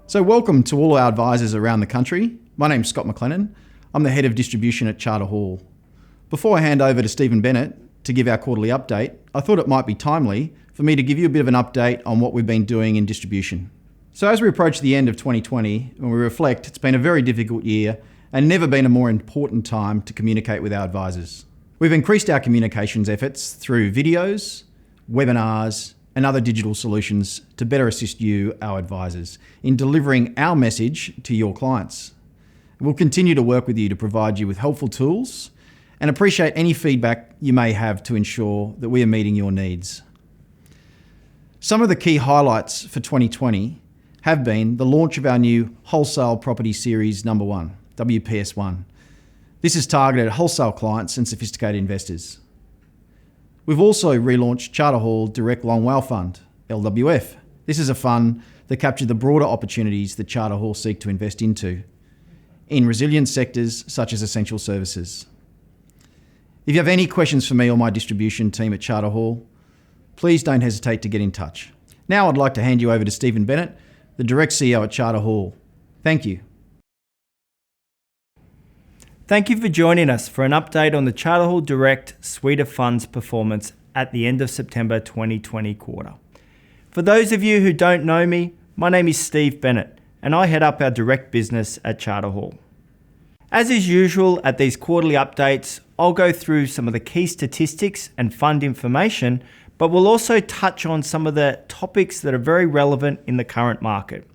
So welcome to all our advisors around the country. My name's Scott McLennan. I'm the Head of Distribution at Charter Hall. Before I hand over to Stephen Bennett to give our quarterly update, I thought it might be timely for me to give you a bit of an update on what we've been doing in distribution. So as we approach the end of 2020, when we reflect, it's been a very difficult year and never been a more important time to communicate with our advisors. We've increased our communications efforts through videos, webinars, and other digital solutions to better assist you, our advisors, in delivering our message to your clients. We'll continue to work with you to provide you with helpful tools and appreciate any feedback you may have to ensure that we are meeting your needs. Some of the key highlights for 2020 have been the launch of our new Wholesale Property Series number 1, WPS1. This is targeted at wholesale clients and sophisticated investors. We've also relaunched Charter Hall Direct Long WALE Fund, LWF. This is a fund that captures the broader opportunities that Charter Hall seek to invest into in resilient sectors such as essential services. If you have any questions for me or my distribution team at Charter Hall, please don't hesitate to get in touch. Now I'd like to hand you over to Stephen Bennett, the Direct CEO at Charter Hall. Thank you. Thank you for joining us for an update on the Charter Hall Direct suite of funds performance at the end of September 2020 quarter. For those of you who don't know me, my name is Steve Bennett and I head up our direct business at Charter Hall. As is usual at these quarterly updates, I'll go through some of the key statistics and fund information, but we'll also touch on some of the topics that are very relevant in the current market.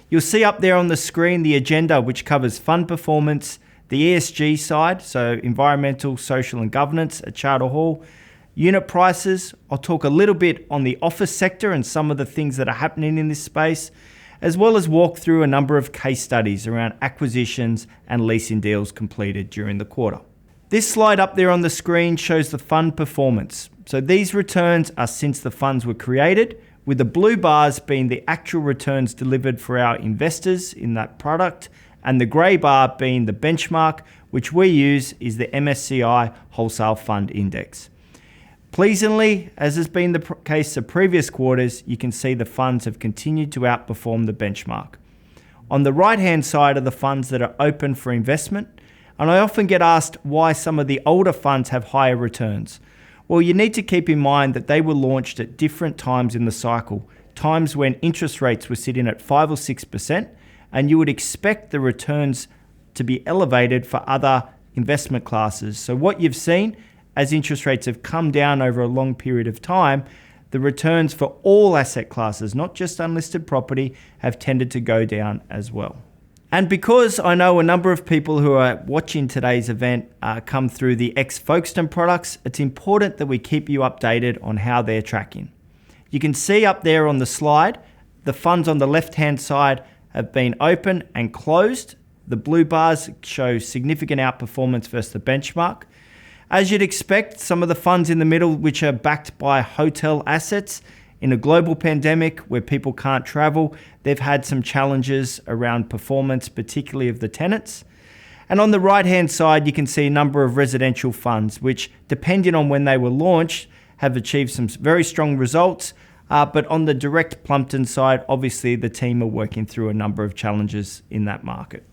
You'll see up there on the screen the agenda which covers fund performance, the ESG side, so environmental, social and governance at Charter Hall, unit prices. I'll talk a little bit on the office sector and some of the things that are happening in this space, as well as walk through a number of case studies around acquisitions and leasing deals completed during the quarter. This slide up there on the screen shows the fund performance. So these returns are since the funds were created, with the blue bars being the actual returns delivered for our investors in that product, and the grey bar being the benchmark, which we use is the MSCI Wholesale Fund Index. Pleasingly, as has been the case of previous quarters, you can see the funds have continued to outperform the benchmark. On the right-hand side are the funds that are open for investment, and I often get asked why some of the older funds have higher returns. Well, you need to keep in mind that they were launched at different times in the cycle, times when interest rates were sitting at 5 or 6%, and you would expect the returns to be elevated for other investment classes. So what you've seen as interest rates have come down over a long period of time, the returns for all asset classes, not just unlisted property, have tended to go down as well. And because I know a number of people who are watching today's event come through the ex-Folkestone products, it's important that we keep you updated on how they're tracking. You can see up there on the slide, the funds on the left-hand side have been open and closed. The blue bars show significant outperformance versus the benchmark. As you'd expect, some of the funds in the middle, which are backed by hotel assets, in a global pandemic where people can't travel, they've had some challenges around performance, particularly of the tenants. And on the right-hand side, you can see a number of residential funds, which, depending on when they were launched, have achieved some very strong results. But on the direct Plumpton side, obviously the team are working through a number of challenges in that market.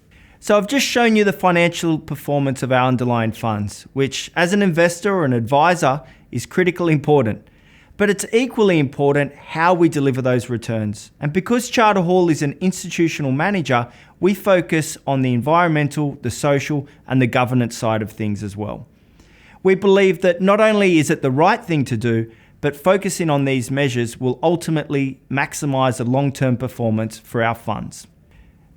So I've just shown you the financial performance of our underlying funds, which as an investor or an advisor is critically important. But it's equally important how we deliver those returns. And because Charter Hall is an institutional manager, we focus on the environmental, the social, and the governance side of things as well. We believe that not only is it the right thing to do, but focusing on these measures will ultimately maximize the long-term performance for our funds.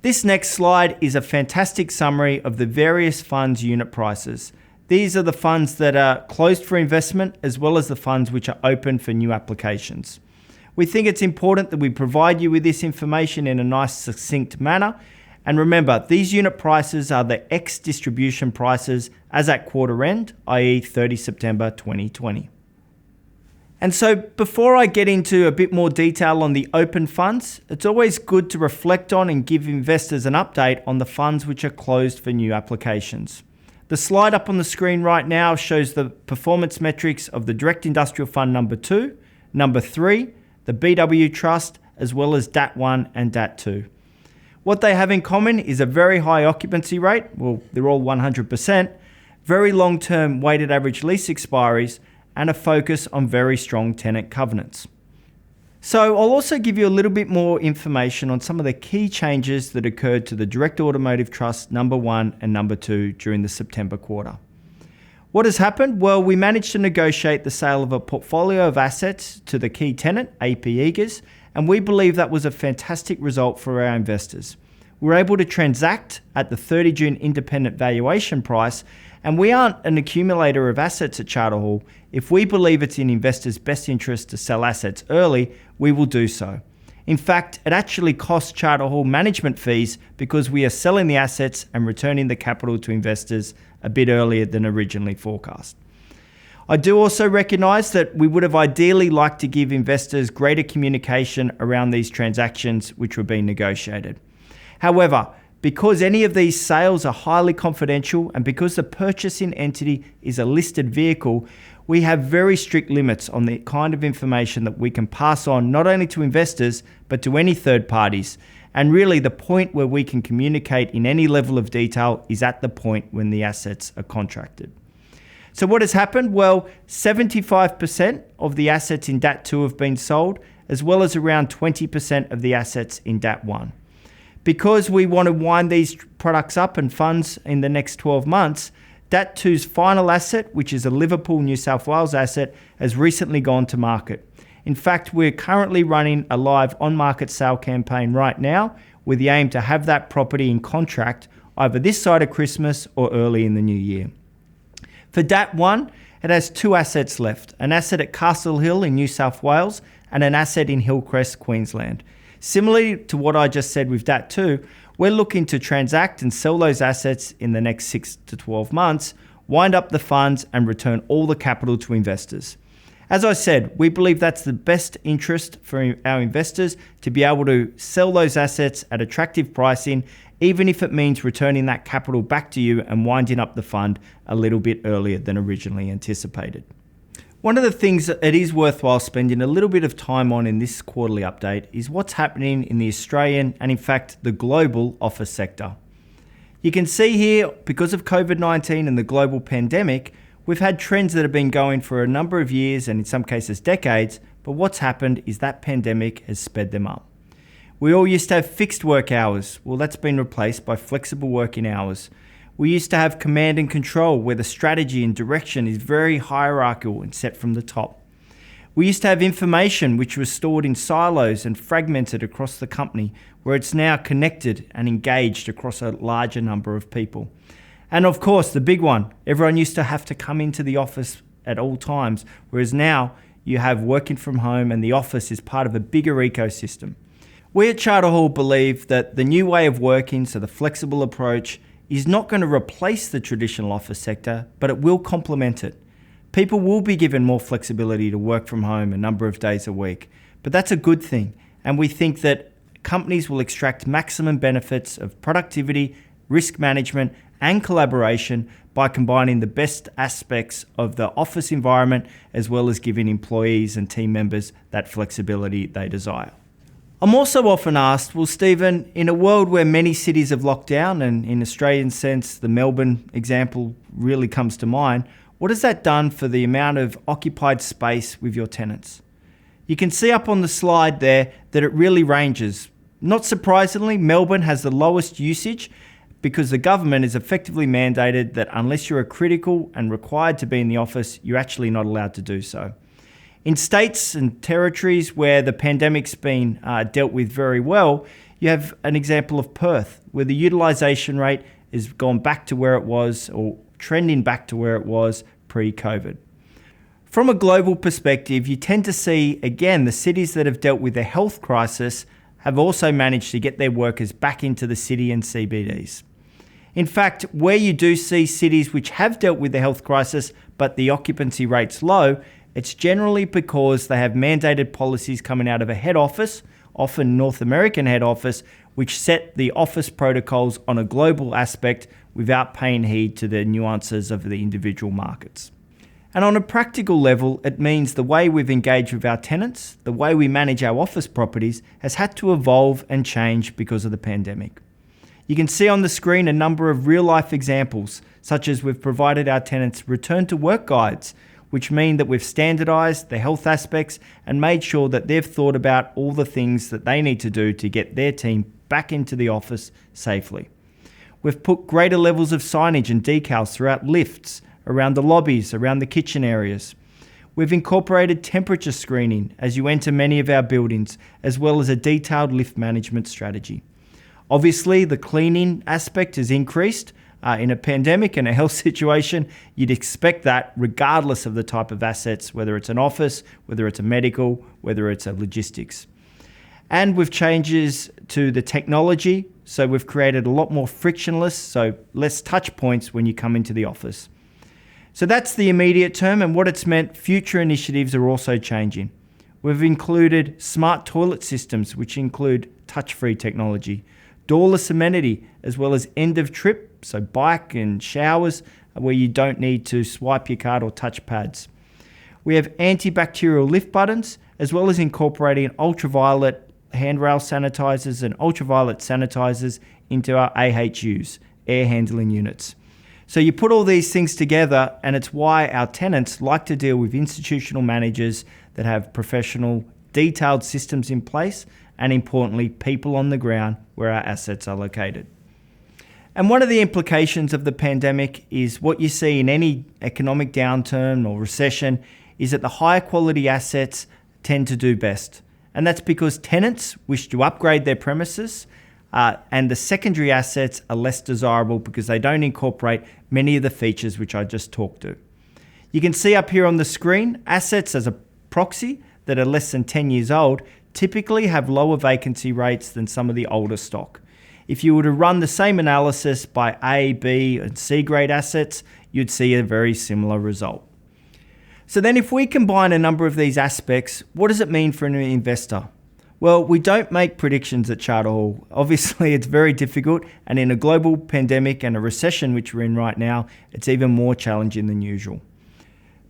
This next slide is a fantastic summary of the various funds' unit prices. These are the funds that are closed for investment as well as the funds which are open for new applications. We think it's important that we provide you with this information in a nice succinct manner. And remember, these unit prices are the ex-distribution prices as at quarter end, i.e. 30 September 2020. And so before I get into a bit more detail on the open funds, it's always good to reflect on and give investors an update on the funds which are closed for new applications. The slide up on the screen right now shows the performance metrics of the Direct Industrial Fund number 2, number 3, the BW Trust, as well as DAT1 and DAT2. What they have in common is a very high occupancy rate, well, they're all 100%, very long-term weighted average lease expiries, and a focus on very strong tenant covenants. So I'll also give you a little bit more information on some of the key changes that occurred to the Direct Automotive Trust number 1 and number 2 during the September quarter. What has happened? Well, we managed to negotiate the sale of a portfolio of assets to the key tenant, AP Eagers, and we believe that was a fantastic result for our investors. We were able to transact at the 30 June independent valuation price, and we aren't an accumulator of assets at Charter Hall. If we believe it's in investors' best interest to sell assets early, we will do so. In fact, it actually costs Charter Hall management fees because we are selling the assets and returning the capital to investors a bit earlier than originally forecast. I do also recognise that we would have ideally liked to give investors greater communication around these transactions which were being negotiated. However, because any of these sales are highly confidential and because the purchasing entity is a listed vehicle, we have very strict limits on the kind of information that we can pass on not only to investors but to any third parties. And really the point where we can communicate in any level of detail is at the point when the assets are contracted. So what has happened? Well, 75% of the assets in DAT2 have been sold, as well as around 20% of the assets in DAT1. Because we want to wind these products up and funds in the next 12 months, DAT2's final asset, which is a Liverpool, New South Wales asset, has recently gone to market. In fact, we're currently running a live on-market sale campaign right now with the aim to have that property in contract either this side of Christmas or early in the new year. For DAT1, it has 2 assets left, an asset at Castle Hill in New South Wales and an asset in Hillcrest, Queensland. Similarly to what I just said with DAT2, we're looking to transact and sell those assets in the next 6 to 12 months, wind up the funds and return all the capital to investors. As I said, we believe that's the best interest for our investors to be able to sell those assets at attractive pricing, even if it means returning that capital back to you and winding up the fund a little bit earlier than originally anticipated. One of the things that it is worthwhile spending a little bit of time on in this quarterly update is what's happening in the Australian and in fact the global office sector. You can see here, because of COVID-19 and the global pandemic, we've had trends that have been going for a number of years and in some cases decades, but what's happened is that pandemic has sped them up. We all used to have fixed work hours. Well, that's been replaced by flexible working hours. We used to have command and control where the strategy and direction is very hierarchical and set from the top. We used to have information which was stored in silos and fragmented across the company, where it's now connected and engaged across a larger number of people. And of course, the big one, everyone used to have to come into the office at all times, whereas now you have working from home and the office is part of a bigger ecosystem. We at Charter Hall believe that the new way of working, so the flexible approach, is not going to replace the traditional office sector, but it will complement it. People will be given more flexibility to work from home a number of days a week, but that's a good thing. And we think that companies will extract maximum benefits of productivity, risk management, and collaboration by combining the best aspects of the office environment, as well as giving employees and team members that flexibility they desire. I'm also often asked, well, Stephen, in a world where many cities have locked down, and in Australian sense, the Melbourne example really comes to mind, what has that done for the amount of occupied space with your tenants? You can see up on the slide there that it really ranges. Not surprisingly, Melbourne has the lowest usage because the government has effectively mandated that unless you're critical and required to be in the office, you're actually not allowed to do so. In states and territories where the pandemic's been dealt with very well, you have an example of Perth, where the utilisation rate has gone back to where it was, or trending back to where it was pre-COVID. From a global perspective, you tend to see, again, the cities that have dealt with the health crisis have also managed to get their workers back into the city and CBDs. In fact, where you do see cities which have dealt with the health crisis, but the occupancy rate's low, it's generally because they have mandated policies coming out of a head office, often North American head office, which set the office protocols on a global aspect without paying heed to the nuances of the individual markets. And on a practical level, it means the way we've engaged with our tenants, the way we manage our office properties has had to evolve and change because of the pandemic. You can see on the screen a number of real-life examples, such as we've provided our tenants return to work guides, which mean that we've standardised the health aspects and made sure that they've thought about all the things that they need to do to get their team back into the office safely. We've put greater levels of signage and decals throughout lifts, around the lobbies, around the kitchen areas. We've incorporated temperature screening as you enter many of our buildings, as well as a detailed lift management strategy. Obviously, the cleaning aspect has increased. In a pandemic and a health situation, you'd expect that regardless of the type of assets, whether it's an office, whether it's a medical, whether it's a logistics. And with changes to the technology, so we've created a lot more frictionless, so less touch points when you come into the office. So that's the immediate term, and what it's meant, future initiatives are also changing. We've included smart toilet systems, which include touch-free technology, doorless amenity, as well as end of trip, so bike and showers where you don't need to swipe your card or touch pads. We have antibacterial lift buttons, as well as incorporating ultraviolet handrail sanitizers and ultraviolet sanitizers into our AHUs, air handling units. So you put all these things together, and it's why our tenants like to deal with institutional managers that have professional, detailed systems in place, and importantly, people on the ground where our assets are located. And one of the implications of the pandemic is what you see in any economic downturn or recession is that the higher quality assets tend to do best. And that's because tenants wish to upgrade their premises, and the secondary assets are less desirable because they don't incorporate many of the features which I just talked to. You can see up here on the screen, assets as a proxy that are less than 10 years old typically have lower vacancy rates than some of the older stock. If you were to run the same analysis by A, B, and C grade assets, you'd see a very similar result. So then if we combine a number of these aspects, what does it mean for an investor? Well, we don't make predictions at Charter Hall. Obviously, it's very difficult, and in a global pandemic and a recession which we're in right now, it's even more challenging than usual.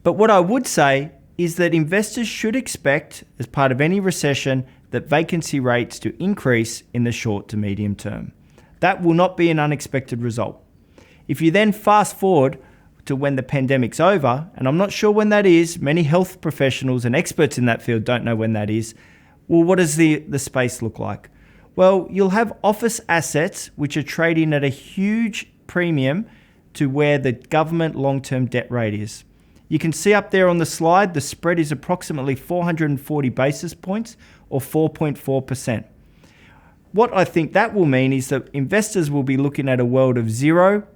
But what I would say is that investors should expect, as part of any recession, that vacancy rates to increase in the short to medium term. That will not be an unexpected result. If you then fast forward to when the pandemic's over, and I'm not sure when that is, many health professionals and experts in that field don't know when that is. Well, what does the space look like? Well, you'll have office assets which are trading at a huge premium to where the government long-term debt rate is. You can see up there on the slide, the spread is approximately 440 basis points or 4.4%. What I think that will mean is that investors will be looking at a world of zero,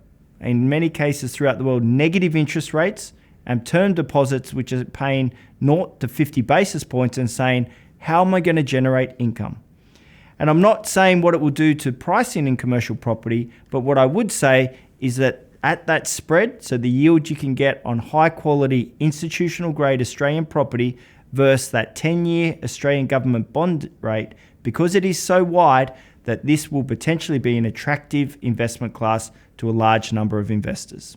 in many cases throughout the world, negative interest rates and term deposits which are paying 0 to 50 basis points and saying, how am I going to generate income? And I'm not saying what it will do to pricing in commercial property, but what I would say is that at that spread, so the yield you can get on high quality institutional grade Australian property versus that 10-year Australian government bond rate, because it is so wide that this will potentially be an attractive investment class to a large number of investors.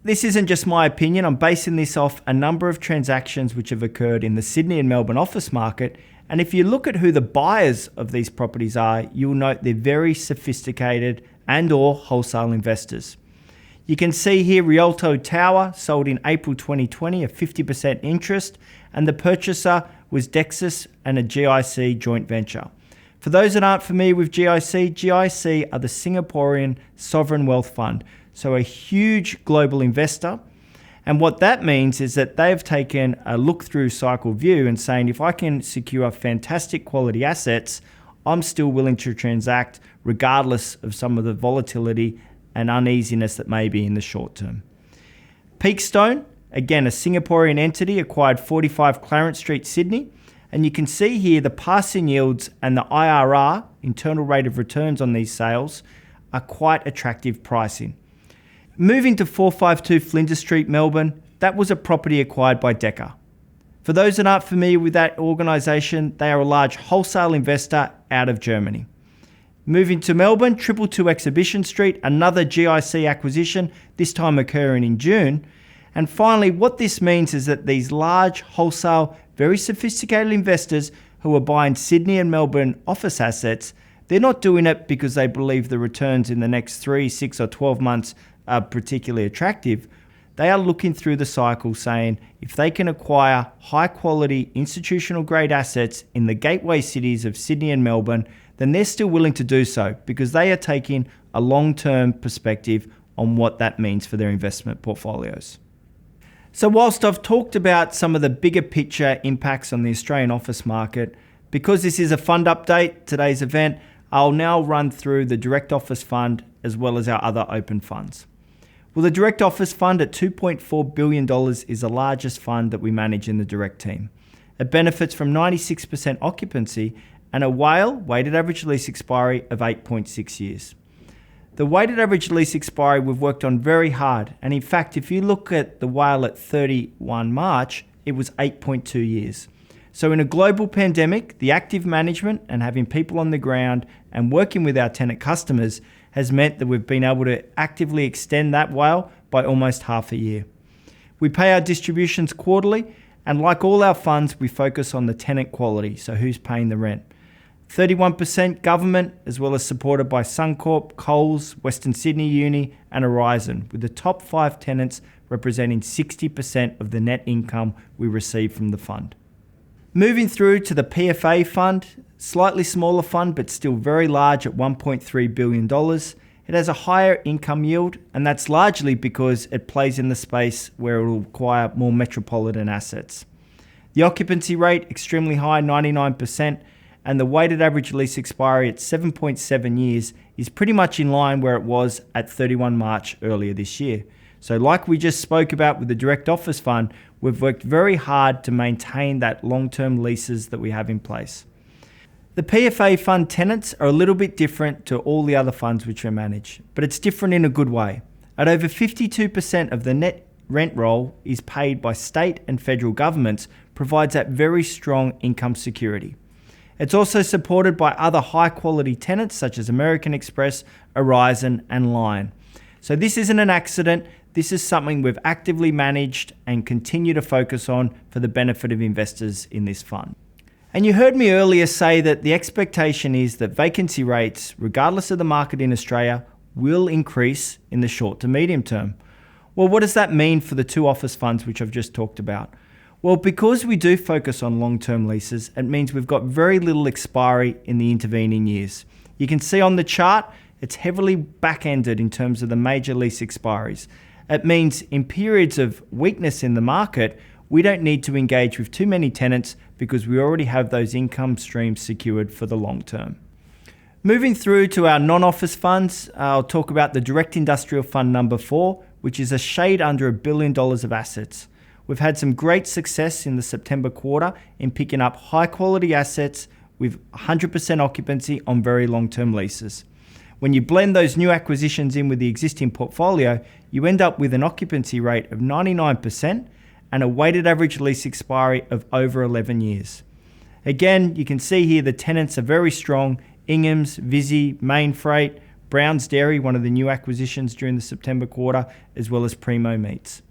This isn't just my opinion. I'm basing this off a number of transactions which have occurred in the Sydney and Melbourne office market. And if you look at who the buyers of these properties are, you'll note they're very sophisticated and or wholesale investors. You can see here Rialto Tower sold in April 2020, a 50% interest, and the purchaser was Dexus and a GIC joint venture. For those that aren't familiar with GIC, GIC are the Singaporean Sovereign Wealth Fund, so a huge global investor. And what that means is that they've taken a look-through cycle view and saying, if I can secure fantastic quality assets, I'm still willing to transact regardless of some of the volatility and uneasiness that may be in the short term. Peakstone, again, a Singaporean entity, acquired 45 Clarence Street, Sydney. And you can see here the passing yields and the IRR, internal rate of returns on these sales, are quite attractive pricing. Moving to 452 Flinders Street, Melbourne, that was a property acquired by Decca. For those that aren't familiar with that organisation, they are a large wholesale investor out of Germany. Moving to Melbourne, 222 Exhibition Street, another GIC acquisition, this time occurring in June. And finally, what this means is that these large, wholesale, very sophisticated investors who are buying Sydney and Melbourne office assets, they're not doing it because they believe the returns in the next 3, 6 or 12 months are particularly attractive. They are looking through the cycle saying if they can acquire high quality institutional grade assets in the gateway cities of Sydney and Melbourne, then they're still willing to do so because they are taking a long-term perspective on what that means for their investment portfolios. So whilst I've talked about some of the bigger picture impacts on the Australian office market, because this is a fund update, today's event, I'll now run through the Direct Office Fund as well as our other open funds. Well, the Direct Office Fund at $2.4 billion is the largest fund that we manage in the Direct team. It benefits from 96% occupancy and a weighted average lease expiry of 8.6 years. The weighted average lease expiry we've worked on very hard, and in fact, if you look at the WALE at 31 March, it was 8.2 years. So in a global pandemic, the active management and having people on the ground and working with our tenant customers has meant that we've been able to actively extend that WALE by almost half a year. We pay our distributions quarterly, and like all our funds, we focus on the tenant quality, so who's paying the rent. 31% government, as well as supported by Suncorp, Coles, Western Sydney Uni and Horizon, with the top 5 tenants representing 60% of the net income we receive from the fund. Moving through to the PFA fund, slightly smaller fund but still very large at $1.3 billion. It has a higher income yield, and that's largely because it plays in the space where it will acquire more metropolitan assets. The occupancy rate extremely high, 99%, and the weighted average lease expiry at 7.7 years is pretty much in line where it was at 31 March earlier this year. So like we just spoke about with the Direct Office Fund, we've worked very hard to maintain that long-term leases that we have in place. The PFA fund tenants are a little bit different to all the other funds which we manage, but it's different in a good way. At over 52% of the net rent roll is paid by state and federal governments, provides that very strong income security. It's also supported by other high-quality tenants such as American Express, Horizon and Lion. So this isn't an accident. This is something we've actively managed and continue to focus on for the benefit of investors in this fund. And you heard me earlier say that the expectation is that vacancy rates, regardless of the market in Australia, will increase in the short to medium term. Well, what does that mean for the 2 office funds which I've just talked about? Well, because we do focus on long-term leases, it means we've got very little expiry in the intervening years. You can see on the chart, it's heavily back-ended in terms of the major lease expiries. It means in periods of weakness in the market, we don't need to engage with too many tenants because we already have those income streams secured for the long term. Moving through to our non-office funds, I'll talk about the Direct Industrial Fund number 4, which is a shade under $1 billion of assets. We've had some great success in the September quarter in picking up high quality assets with 100% occupancy on very long-term leases. When you blend those new acquisitions in with the existing portfolio, you end up with an occupancy rate of 99% and a weighted average lease expiry of over 11 years. Again, you can see here the tenants are very strong: Ingham's, Visy, Main Freight, Browns Dairy, one of the new acquisitions during the September quarter, as well as Primo Meats.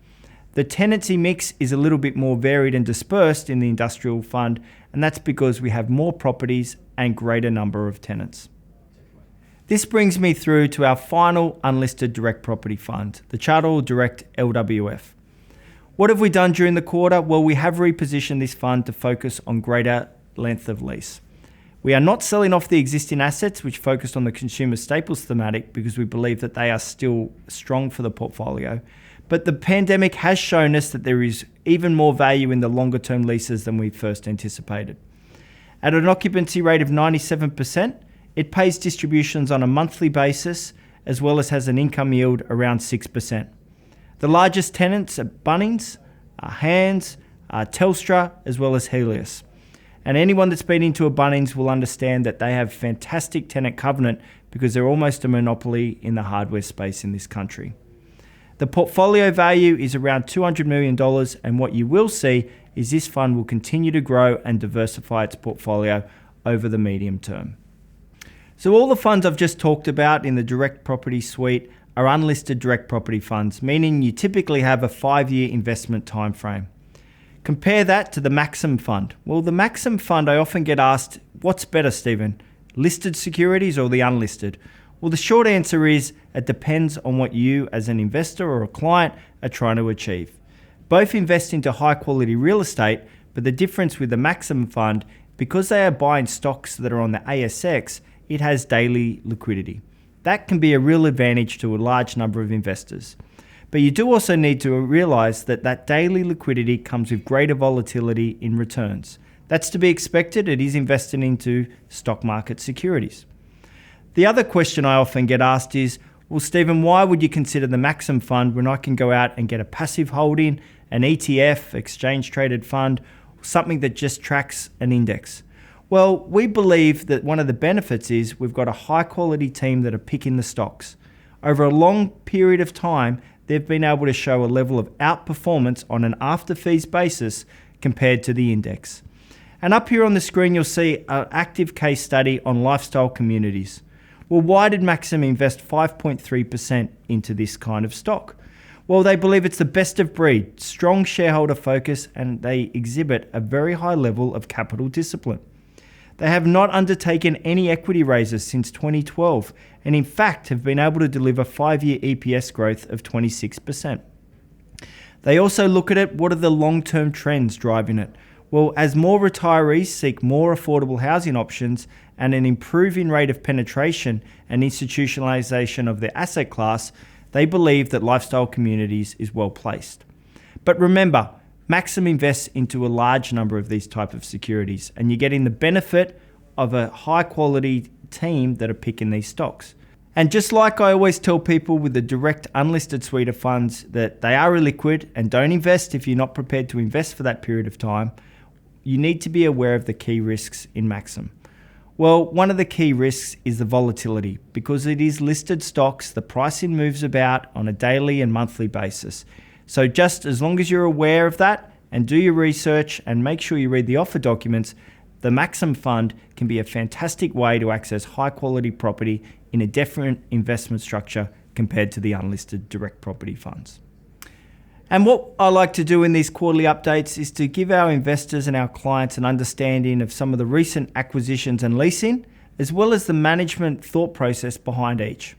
The tenancy mix is a little bit more varied and dispersed in the industrial fund, and that's because we have more properties and greater number of tenants. This brings me through to our final unlisted direct property fund, the Charter Hall Direct LWF. What have we done during the quarter? Well, we have repositioned this fund to focus on greater length of lease. We are not selling off the existing assets which focused on the consumer staples thematic because we believe that they are still strong for the portfolio. But the pandemic has shown us that there is even more value in the longer term leases than we first anticipated. At an occupancy rate of 97%, it pays distributions on a monthly basis as well as has an income yield around 6%. The largest tenants are Bunnings, Hands, Telstra, as well as Helios. And anyone that's been into a Bunnings will understand that they have fantastic tenant covenant because they're almost a monopoly in the hardware space in this country. The portfolio value is around $200 million, and what you will see is this fund will continue to grow and diversify its portfolio over the medium term. So all the funds I've just talked about in the direct property suite are unlisted direct property funds, meaning you typically have a 5-year investment time frame. Compare that to the Maxim Fund. Well, the Maxim Fund, I often get asked, what's better, Stephen? Listed securities or the unlisted? Well, the short answer is it depends on what you as an investor or a client are trying to achieve. Both invest into high quality real estate, but the difference with the Maxim Fund, because they are buying stocks that are on the ASX, it has daily liquidity. That can be a real advantage to a large number of investors. But you do also need to realize that that daily liquidity comes with greater volatility in returns. That's to be expected. It is invested into stock market securities. The other question I often get asked is, well, Stephen, why would you consider the Maxim Fund when I can go out and get a passive holding, an ETF, exchange traded fund, something that just tracks an index? Well, we believe that one of the benefits is we've got a high quality team that are picking the stocks. Over a long period of time, they've been able to show a level of outperformance on an after fees basis compared to the index. And up here on the screen, you'll see an active case study on Lifestyle Communities. Well, why did Maxim invest 5.3% into this kind of stock? Well, they believe it's the best of breed, strong shareholder focus, and they exhibit a very high level of capital discipline. They have not undertaken any equity raises since 2012, and in fact have been able to deliver 5-year EPS growth of 26%. They also look at what are the long-term trends driving it. Well, as more retirees seek more affordable housing options and an improving rate of penetration and institutionalization of their asset class, they believe that Lifestyle Communities is well placed. But remember, Maxim invests into a large number of these type of securities, and you're getting the benefit of a high quality team that are picking these stocks. And just like I always tell people with the direct unlisted suite of funds that they are illiquid and don't invest if you're not prepared to invest for that period of time, you need to be aware of the key risks in Maxim. Well, one of the key risks is the volatility. Because it is listed stocks, the pricing moves about on a daily and monthly basis. So just as long as you're aware of that and do your research and make sure you read the offer documents, the Maxim Fund can be a fantastic way to access high quality property in a different investment structure compared to the unlisted direct property funds. And what I like to do in these quarterly updates is to give our investors and our clients an understanding of some of the recent acquisitions and leasing, as well as the management thought process behind each.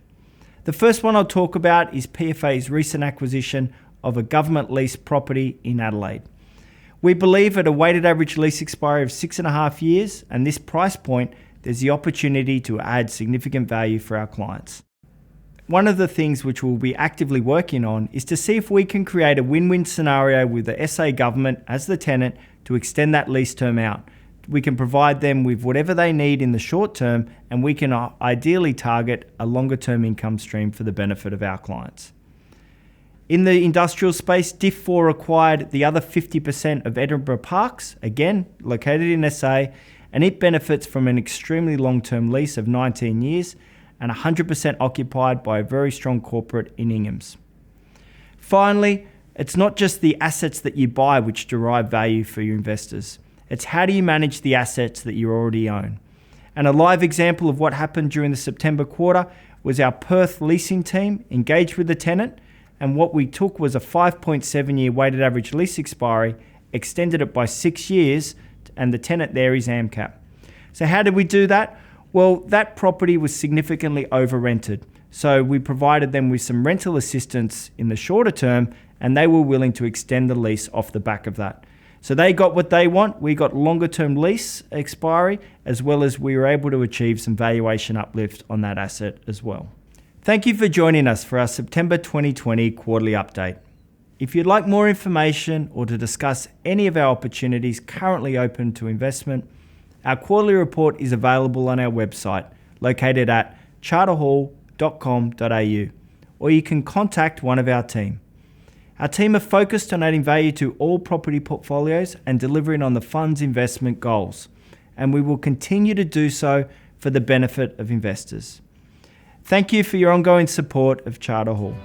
The first one I'll talk about is PFA's recent acquisition of a government leased property in Adelaide. We believe at a weighted average lease expiry of 6.5 years, and this price point, there's the opportunity to add significant value for our clients. One of the things which we'll be actively working on is to see if we can create a win-win scenario with the SA government as the tenant to extend that lease term out. We can provide them with whatever they need in the short term, and we can ideally target a longer term income stream for the benefit of our clients. In the industrial space, DIF4 acquired the other 50% of Edinburgh Parks, again located in SA, and it benefits from an extremely long-term lease of 19 years and 100% occupied by a very strong corporate in Inghams. Finally, it's not just the assets that you buy which derive value for your investors. It's how do you manage the assets that you already own. And a live example of what happened during the September quarter was our Perth leasing team engaged with the tenant, and what we took was a 5.7-year weighted average lease expiry, extended it by 6 years, and the tenant there is AmCap. So how did we do that? Well, that property was significantly over-rented. So we provided them with some rental assistance in the shorter term, and they were willing to extend the lease off the back of that. So they got what they want. We got longer term lease expiry, as well as we were able to achieve some valuation uplift on that asset as well. Thank you for joining us for our September 2020 quarterly update. If you'd like more information or to discuss any of our opportunities currently open to investment, our quarterly report is available on our website, located at charterhall.com.au, or you can contact one of our team. Our team are focused on adding value to all property portfolios and delivering on the fund's investment goals, and we will continue to do so for the benefit of investors. Thank you for your ongoing support of Charter Hall.